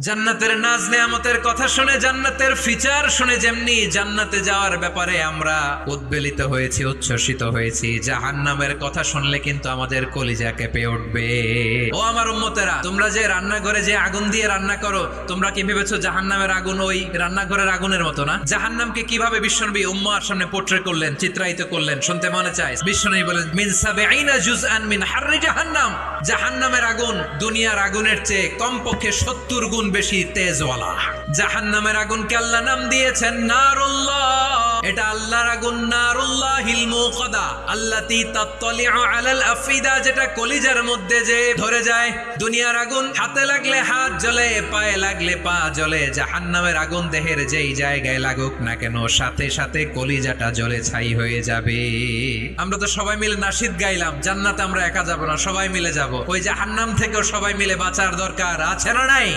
জান্নাতের নাজ নেয়ামতের কথা শুনে, জান্নাতের ফিচার শুনে যেমনি জান্নাতে যাওয়ার ব্যাপারে আমরা উদ্বেলিত হয়েছি, উচ্ছ্বসিত হয়েছি, জাহান্নামের কথা শুনলে কিন্তু আমাদের কলিজা কেঁপে উঠবে। ও আমার উম্মতেরা, তোমরা যে রান্নাঘরে যে আগুন দিয়ে রান্না করো, তোমরা কি ভেবেছো জাহান্নামের আগুন ওই রান্নাঘরের আগুনের মতো না? জাহান্নামকে কিভাবে বিশ্বনবী উম্মার সামনে পোট্রে করলেন, চিত্রায়িত করলেন, শুনতে মনে চায়। বিশ্বনবী বলেন, মিন সাবঈনা জুজআন মিন হাররি জাহান্নাম। জাহান্নামের আগুন দুনিয়ার আগুনের চেয়ে কমপক্ষে 70 গুণ বেশি তেজওয়ালা। জাহান্নামের আগুনকে আল্লাহ নাম দিয়েছেন নারুল্লাহ। এটা আল্লাহর আগুন, নারুল্লাহিল মুকাদা আল্লাতী তাত্তালিউ আলাল আফিদা, যেটা কলিজার মধ্যে যে ধরে যায়। দুনিয়ার আগুন হাতে লাগলে হাত জ্বলে, পায়ে লাগলে পা জ্বলে। জাহান্নামের আগুন দেহের যেই জায়গায় লাগুক না কেন, সাথে সাথে কলিজাটা জ্বলে ছাই হয়ে যাবে। আমরা তো সবাই মিলে নাশিদ গাইলাম, জান্নাতে আমরা একা যাব না, সবাই মিলে যাব। ওই জাহান্নাম থেকেও সবাই মিলে বাঁচার দরকার আছে না নাই?